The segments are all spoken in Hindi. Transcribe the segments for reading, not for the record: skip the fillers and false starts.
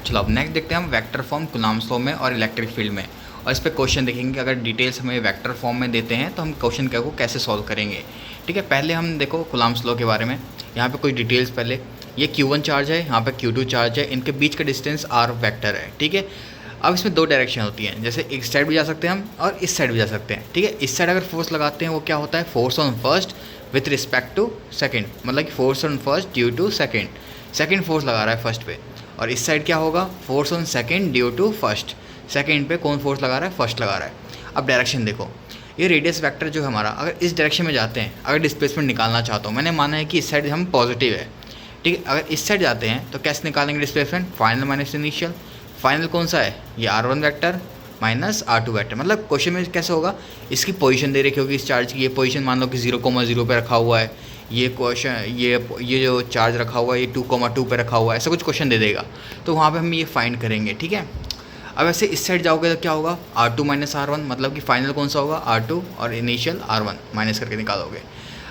चलो अब नेक्स्ट देखते हैं हम वेक्टर फॉर्म कूलम्ब्स लॉ में और इलेक्ट्रिक फील्ड में, और इस पर क्वेश्चन देखेंगे। अगर डिटेल्स हमें वेक्टर फॉर्म में देते हैं तो हम क्वेश्चन को कैसे सॉल्व करेंगे। ठीक है, पहले हम देखो कूलम्ब्स लॉ के बारे में। यहाँ पे कुछ डिटेल्स पहले, ये Q1 चार्ज है, यहाँ पे Q2 चार्ज है, इनके बीच का डिस्टेंस R वेक्टर है। ठीक है, अब इसमें दो डायरेक्शन होती हैं, जैसे एक साइड भी जा सकते हैं हम और इस साइड भी जा सकते हैं। ठीक है, इस साइड अगर फोर्स लगाते हैं वो क्या होता है, force on first with respect to second, मतलब कि force on first due to second force लगा रहा है फर्स्ट पे। और इस साइड क्या होगा, force on second due to first, second पे कौन फोर्स लगा रहा है, फर्स्ट लगा रहा है। अब डायरेक्शन देखो, ये रेडियस वेक्टर जो है हमारा, अगर इस डायरेक्शन में जाते हैं, अगर डिस्प्लेसमेंट निकालना चाहता हूँ, मैंने माना है कि इस साइड हम पॉजिटिव है। ठीक है, अगर इस साइड जाते हैं तो कैसे निकालेंगे displacement, final minus initial. Final कौन सा है, ये R1 vector minus R2 vector. मतलब क्वेश्चन में कैसे होगा, इसकी पोजीशन दे रखी होगी, इस चार्ज की ये पोजीशन मान लो कि 0,0 पे रखा हुआ है, ये क्वेश्चन ये जो चार्ज रखा हुआ है ये 2,2 पे रखा हुआ है, ऐसा कुछ क्वेश्चन दे देगा, तो वहाँ पे हम ये फाइंड करेंगे। ठीक है, अब ऐसे इस साइड जाओगे तो क्या होगा, R2 माइनस R1, मतलब कि फाइनल कौन सा होगा, R2 और इनिशियल R1 माइनस करके निकालोगे।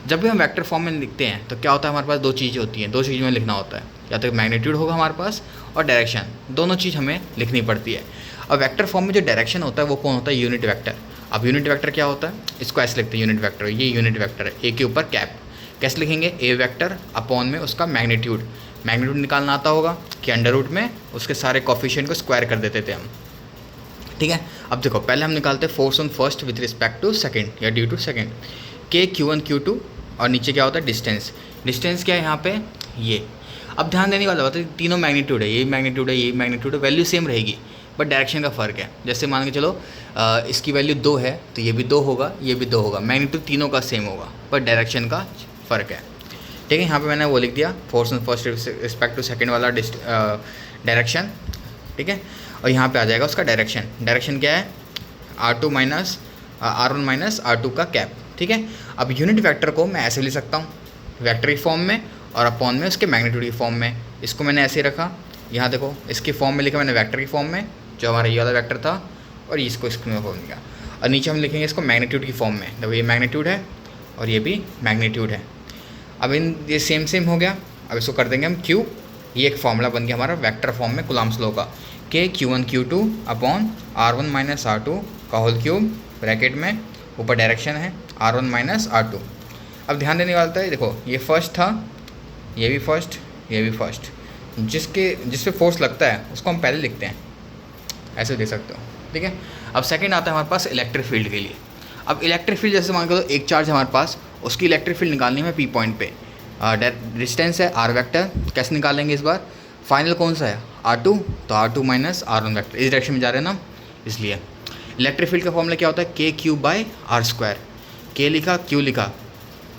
जब भी हम वेक्टर फॉर्म में लिखते हैं तो क्या होता है, हमारे पास दो चीज़ें होती हैं, दो चीज़ में लिखना होता है, या तो मैग्नीट्यूड होगा हमारे पास और डायरेक्शन, दोनों चीज़ हमें लिखनी पड़ती है। अब वेक्टर फॉर्म में जो डायरेक्शन होता है वो कौन होता है, यूनिट वेक्टर। अब यूनिट वेक्टर क्या होता है, इसको ऐसे लिखते हैं, यूनिट वेक्टर, ये यूनिट वेक्टर है, ए के ऊपर कैप। कैसे लिखेंगे, ए वेक्टर अपॉन में उसका मैग्नीट्यूड निकालना आता होगा कि अंडर रूट में उसके सारे कोफिशिएंट को स्क्वायर कर देते थे हम। ठीक है, अब देखो पहले हम निकालते हैं force on first with respect to second या ड्यू टू सेकंड, के Q1 Q2, और नीचे क्या होता है डिस्टेंस क्या है यहाँ पे ये। अब ध्यान देने वाला बात है, तीनों मैग्नीट्यूड है, ये मैग्नीट्यूड है, ये मैग्नीट्यूड है, वैल्यू सेम रहेगी बट डायरेक्शन का फ़र्क है। जैसे मान के चलो इसकी वैल्यू 2 है तो ये भी 2 होगा, ये भी 2 होगा, मैग्नीट्यूड तीनों का सेम होगा पर डायरेक्शन का फ़र्क है। ठीक है, यहाँ पे मैंने वो लिख दिया, force on first respect to second वाला डायरेक्शन। ठीक है, और यहाँ पे आ जाएगा उसका डायरेक्शन क्या है, R1 माइनस R2 का कैप। ठीक है, अब यूनिट वेक्टर को मैं ऐसे लिख सकता हूँ, वेक्टर की फॉर्म में और अपॉन में उसके मैग्नीट्यूड की फॉर्म में। इसको मैंने ऐसे रखा, यहाँ देखो इसकी फॉर्म में लिखा मैंने वेक्टर की फॉर्म में, जो हमारा ये वाला वेक्टर था, और इसको इसमें फॉर्म लिखा, और नीचे हम लिखेंगे इसको मैग्नीट्यूड की फॉर्म में। देखो ये मैग्नीट्यूड है और ये भी मैग्नीट्यूड है। अब इन ये सेम हो गया, अब इसको कर देंगे हम Q, ये एक फॉर्मूला बन गया हमारा वेक्टर फॉर्म में कूलम्ब्स लॉ का, के Q1 Q2 upon R1 minus R2 का होल क्यूब, ब्रैकेट में ऊपर डायरेक्शन है R1 माइनस R2। अब ध्यान देने वाला है, देखो ये फर्स्ट था, ये भी फर्स्ट, जिस पे फोर्स लगता है उसको हम पहले लिखते हैं, ऐसे देख सकते हो। ठीक है, अब सेकंड आता है हमारे पास इलेक्ट्रिक फील्ड के लिए। अब इलेक्ट्रिक फील्ड जैसे मान के तो एक चार्ज हमारे पास, उसकी इलेक्ट्रिक फील्ड निकालनी है P पॉइंट पे, डिस्टेंस है R वेक्टर, कैसे निकालेंगे इस बार, फाइनल कौन सा है R2, तो R2 माइनस R1 वेक्टर, इस डायरेक्शन में जा रहे हैं ना, इसलिए इलेक्ट्रिक फील्ड का फॉर्मूला क्या होता है, के Q बाई R स्क्वायर, के लिखा Q लिखा,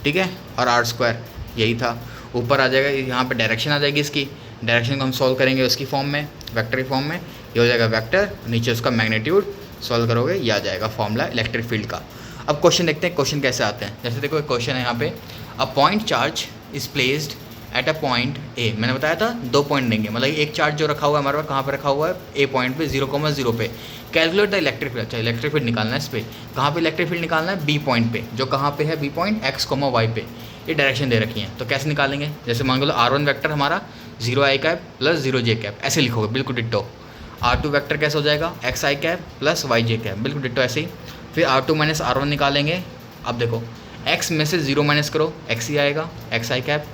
ठीक है, और R स्क्वायर यही था। ऊपर आ जाएगा, यहाँ पे डायरेक्शन आ जाएगी, इसकी डायरेक्शन को हम सॉल्व करेंगे उसकी फॉर्म में, वेक्टर की फॉर्म में, ये हो जाएगा वेक्टर, नीचे उसका मैग्नीट्यूड सॉल्व करोगे, ये आ जाएगा फॉर्मूला इलेक्ट्रिक फील्ड का। अब क्वेश्चन देखते हैं, क्वेश्चन कैसे आते हैं। जैसे देखो एक क्वेश्चन है यहाँ पे, a point charge is placed at a point A. मैंने बताया था 2 पॉइंट देंगे, मतलब एक चार्ज जो रखा हुआ है हमारे पास, कहाँ पे रखा हुआ है, ए पॉइंट पे 0,0 पे। कैलकुलेट द इलेक्ट्रिक फील्ड, अच्छा इलेक्ट्रिक फील्ड निकालना है इस पर, कहाँ पे इलेक्ट्रिक फील्ड निकालना है, बी पॉइंट पे, जो कहाँ पे है बी पॉइंट, x, y पे, ये डायरेक्शन दे रखी है। तो कैसे निकालेंगे, जैसे मान लो R1 वेक्टर हमारा 0i cap plus 0j cap, ऐसे लिखोगे बिल्कुल डिट्टो। R2 वेक्टर कैसे हो जाएगा, xi cap plus yj cap, बिल्कुल डिट्टो ऐसे ही। फिर R2 माइनस R1 निकालेंगे। अब देखो x में से 0 माइनस करो, x ही आएगा, xi कैप,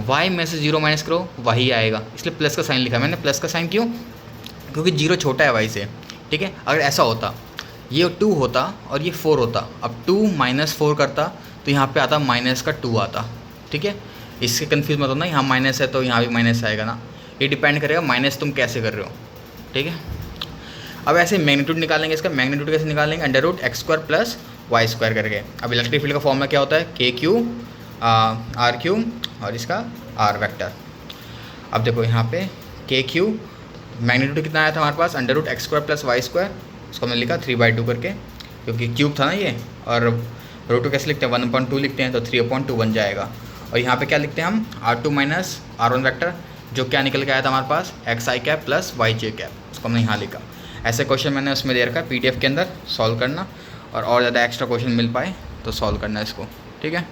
y में से 0 माइनस करो, y आएगा, इसलिए प्लस का साइन लिखा मैंने। प्लस का साइन क्यों, क्योंकि 0 छोटा है y से। ठीक है, अगर ऐसा होता, ये 2 होता और ये 4 होता, अब 2 माइनस 4 करता तो यहाँ पे आता माइनस का 2 आता। ठीक है, इससे कंफ्यूज मत होना, यहाँ माइनस है तो यहाँ भी माइनस आएगा ना, ये डिपेंड करेगा माइनस तुम कैसे कर रहे हो। ठीक है, अब ऐसे मैग्नीट्यूड निकालेंगे, इसका मैग्नीट्यूड कैसे निकालेंगे, under root x square plus y square करके। अब इलेक्ट्रिक फील्ड का फॉर्मूला क्या होता है, के क्यू आर क्यू और इसका आर वेक्टर। अब देखो यहाँ पे के क्यू मैग्नीट्यूड कितना आया था हमारे पास, under root x square plus y square, उसको हमने लिखा 3/2 करके, क्योंकि क्यूब था ना ये, और रूट टू कैसे लिखते हैं, 1/2 लिखते हैं, तो 3/2 बन जाएगा। और यहाँ पे क्या लिखते हैं हम, R2 माइनस R1 वेक्टर, जो क्या निकल के आया था हमारे पास, xi cap plus yj cap, उसको हमने यहाँ लिखा। ऐसे क्वेश्चन मैंने उसमें दे रखा है PDF के अंदर, सॉल्व करना, और ज़्यादा एक्स्ट्रा क्वेश्चन मिल पाए तो सॉल्व करना इसको। ठीक है।